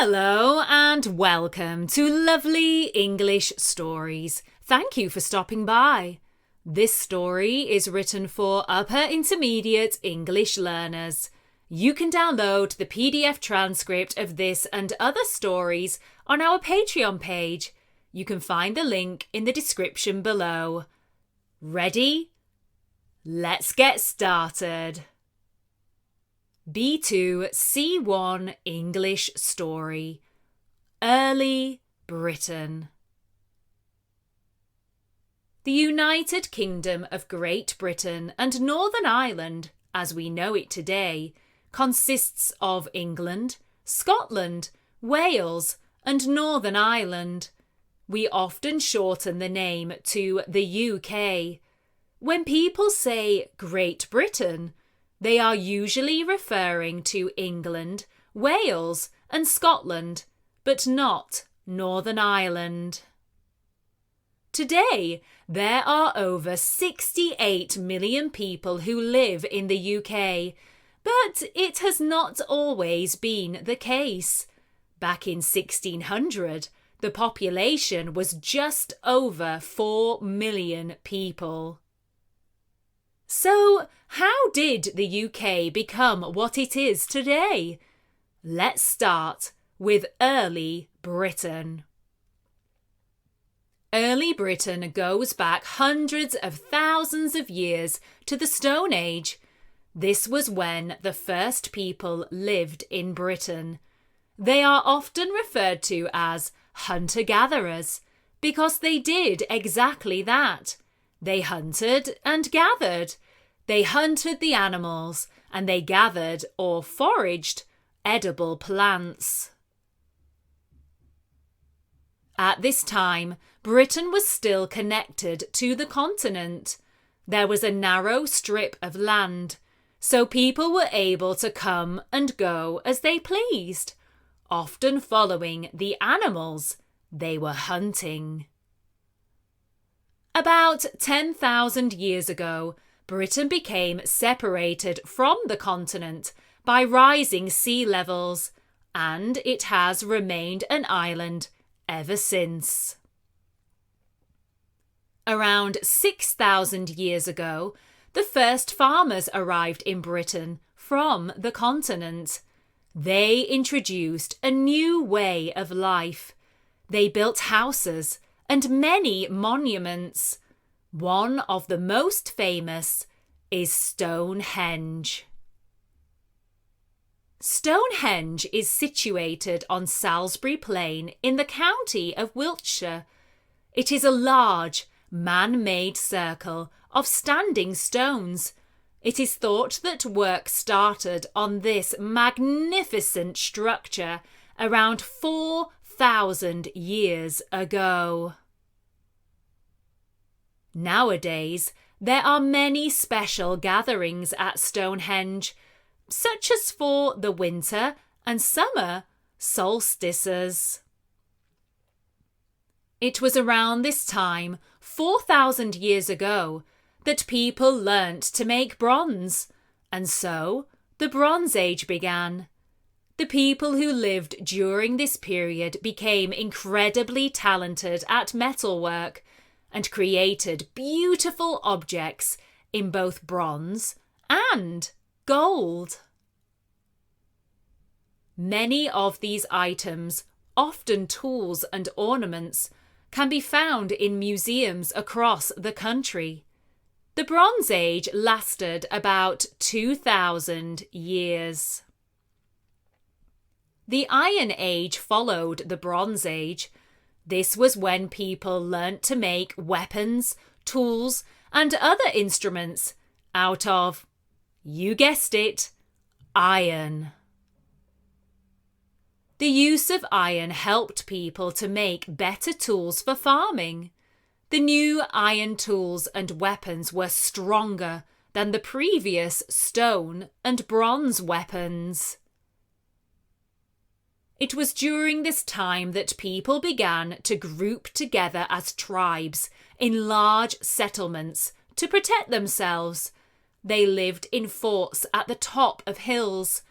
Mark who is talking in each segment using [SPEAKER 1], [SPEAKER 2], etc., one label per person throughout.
[SPEAKER 1] Hello and welcome to Lovely English Stories. Thank you for stopping by. This story is written for upper intermediate English learners. You can download the PDF transcript of this and other stories on our Patreon page. You can find the link in the description below. Ready? Let's get started. B2 C1 English Story. Early Britain. The United Kingdom of Great Britain and Northern Ireland, as we know it today, consists of England, Scotland, Wales, and Northern Ireland. We often shorten the name to the UK. When people say Great Britain, they are usually referring to England, Wales, and Scotland, but not Northern Ireland. Today, there are over 68 million people who live in the UK, but it has not always been the case. Back in 1600, the population was just over 4 million people. So, how did the UK become what it is today? Let's start with early Britain. Early Britain goes back hundreds of thousands of years to the Stone Age. This was when the first people lived in Britain. They are often referred to as hunter-gatherers because they did exactly that. They hunted and gathered. They hunted the animals and they gathered or foraged edible plants. At this time, Britain was still connected to the continent. There was a narrow strip of land, so people were able to come and go as they pleased, often following the animals they were hunting. About 10,000 years ago, Britain became separated from the continent by rising sea levels, and it has remained an island ever since. Around 6,000 years ago, the first farmers arrived in Britain from the continent. They introduced a new way of life. They built houses and many monuments. One of the most famous is Stonehenge. Stonehenge is situated on Salisbury Plain in the county of Wiltshire. It is a large, man-made circle of standing stones. It is thought that work started on this magnificent structure around 4,000 years ago. Nowadays, there are many special gatherings at Stonehenge, such as for the winter and summer solstices. It was around this time, 4,000 years ago, that people learnt to make bronze, and so the Bronze Age began. The people who lived during this period became incredibly talented at metalwork and created beautiful objects in both bronze and gold. Many of these items, often tools and ornaments, can be found in museums across the country. The Bronze Age lasted about 2,000 years. The Iron Age followed the Bronze Age. This was when people learnt to make weapons, tools, and other instruments out of, you guessed it, iron. The use of iron helped people to make better tools for farming. The new iron tools and weapons were stronger than the previous stone and bronze weapons. It was during this time that people began to group together as tribes in large settlements to protect themselves. They lived in forts at the top of hills.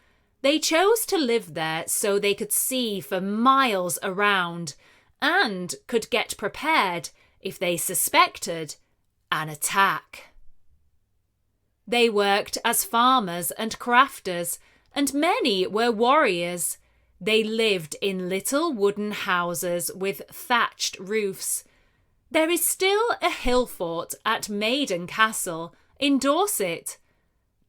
[SPEAKER 1] They chose to live there so they could see for miles around and could get prepared if they suspected an attack. They worked as farmers and crafters, and many were warriors. They lived in little wooden houses with thatched roofs. There is still a hill fort at Maiden Castle in Dorset.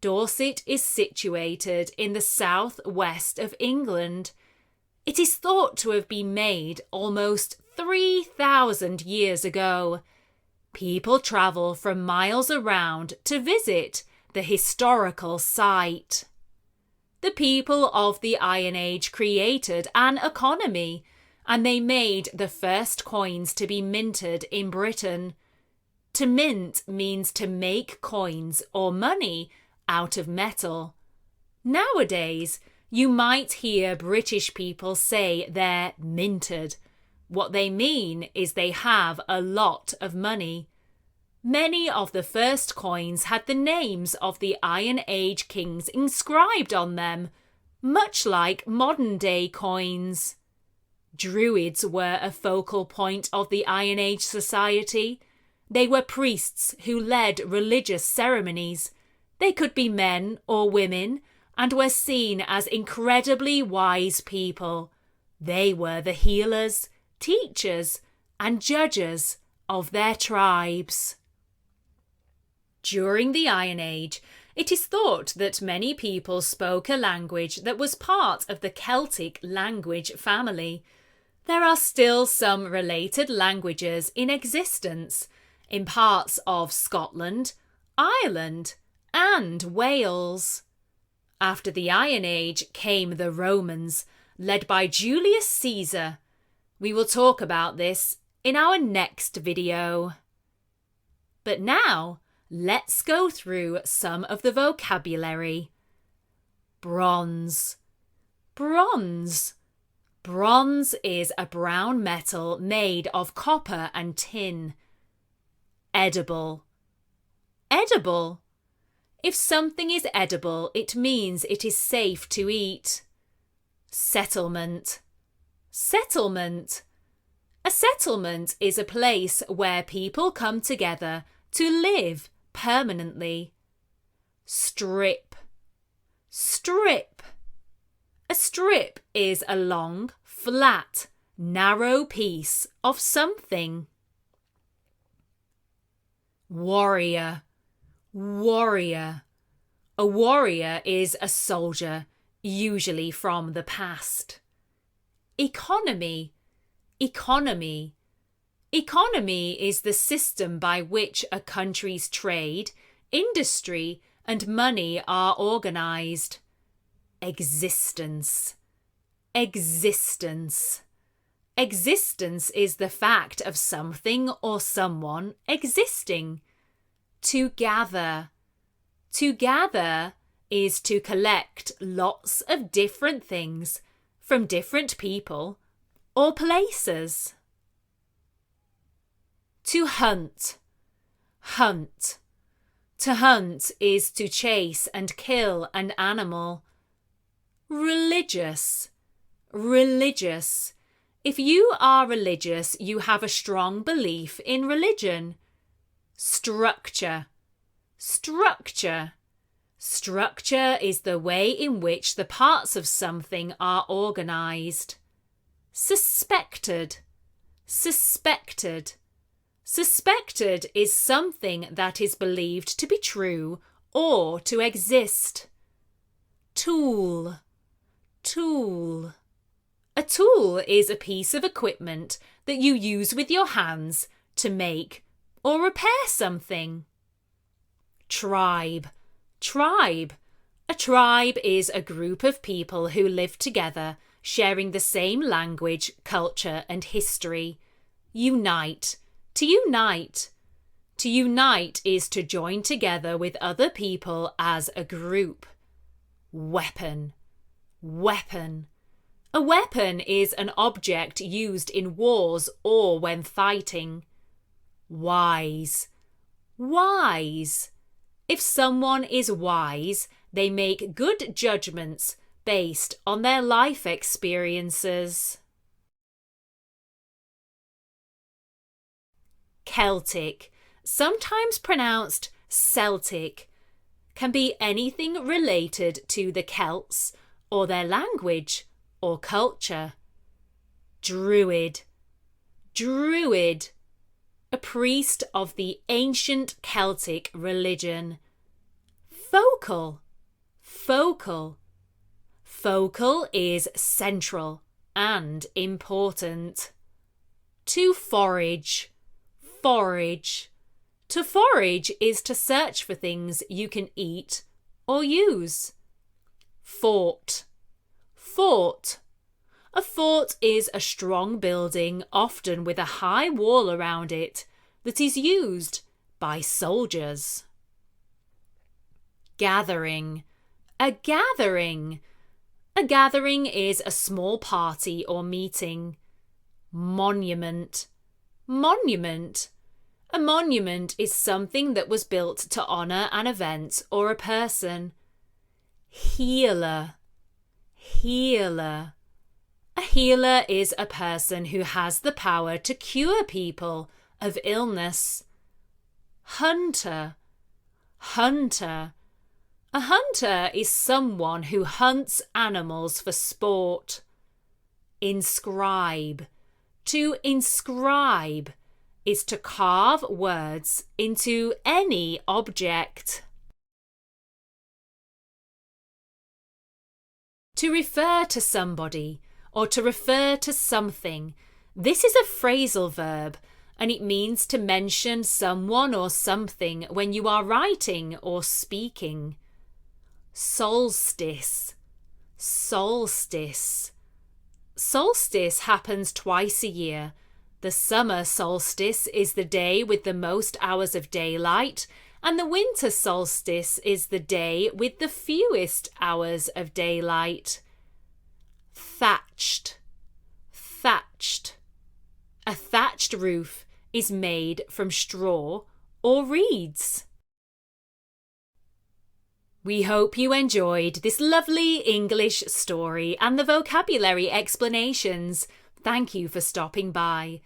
[SPEAKER 1] Dorset is situated in the south-west of England. It is thought to have been made almost 3,000 years ago. People travel from miles around to visit the historical site. The people of the Iron Age created an economy, and they made the first coins to be minted in Britain. To mint means to make coins or money out of metal. Nowadays, you might hear British people say they're minted. What they mean is they have a lot of money. Many of the first coins had the names of the Iron Age kings inscribed on them, much like modern-day coins. Druids were a focal point of the Iron Age society. They were priests who led religious ceremonies. They could be men or women and were seen as incredibly wise people. They were the healers, teachers, and judges of their tribes. During the Iron Age, it is thought that many people spoke a language that was part of the Celtic language family. There are still some related languages in existence in parts of Scotland, Ireland, and Wales. After the Iron Age came the Romans, led by Julius Caesar. We will talk about this in our next video. But now, let's go through some of the vocabulary. Bronze. Bronze. Bronze is a brown metal made of copper and tin. Edible. Edible. If something is edible, it means it is safe to eat. Settlement. Settlement. A settlement is a place where people come together to live permanently. Strip. Strip. A strip is a long, flat, narrow piece of something. Warrior. Warrior. A warrior is a soldier, usually from the past. Economy. Economy. Economy is the system by which a country's trade, industry, and money are organised. Existence. Existence. Existence is the fact of something or someone existing. To gather. To gather is to collect lots of different things from different people or places. To hunt. Hunt. To hunt is to chase and kill an animal. Religious. Religious. If you are religious, you have a strong belief in religion. Structure. Structure. Structure is the way in which the parts of something are organised. Suspected. Suspected. Suspected is something that is believed to be true or to exist. Tool. Tool. A tool is a piece of equipment that you use with your hands to make or repair something. Tribe. Tribe. A tribe is a group of people who live together, sharing the same language, culture, and history. Unite. To unite. To unite is to join together with other people as a group. Weapon. Weapon. A weapon is an object used in wars or when fighting. Wise. Wise. If someone is wise, they make good judgments, based on their life experiences. Celtic, sometimes pronounced Celtic, can be anything related to the Celts or their language or culture. Druid, Druid, a priest of the ancient Celtic religion. Focal, Focal, Focal is central and important. To forage, Forage. To forage is to search for things you can eat or use. Fort, Fort. A fort is a strong building, often with a high wall around it, that is used by soldiers. Gathering, a gathering. A gathering is a small party or meeting. Monument, Monument. A monument is something that was built to honour an event or a person. Healer, Healer. A healer is a person who has the power to cure people of illness. Hunter, Hunter. A hunter is someone who hunts animals for sport. Inscribe. To inscribe is to carve words into any object. To refer to somebody or to refer to something. This is a phrasal verb and it means to mention someone or something when you are writing or speaking. Solstice, Solstice. Solstice happens twice a year. The summer solstice is the day with the most hours of daylight, and the winter solstice is the day with the fewest hours of daylight. Thatched, Thatched. A thatched roof is made from straw or reeds. We hope you enjoyed this lovely English story and the vocabulary explanations. Thank you for stopping by.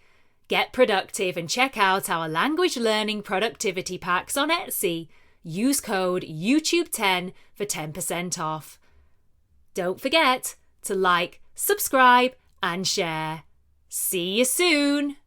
[SPEAKER 1] Get productive and check out our language learning productivity packs on Etsy. Use code YouTube10 for 10% off. Don't forget to like, subscribe and share. See you soon!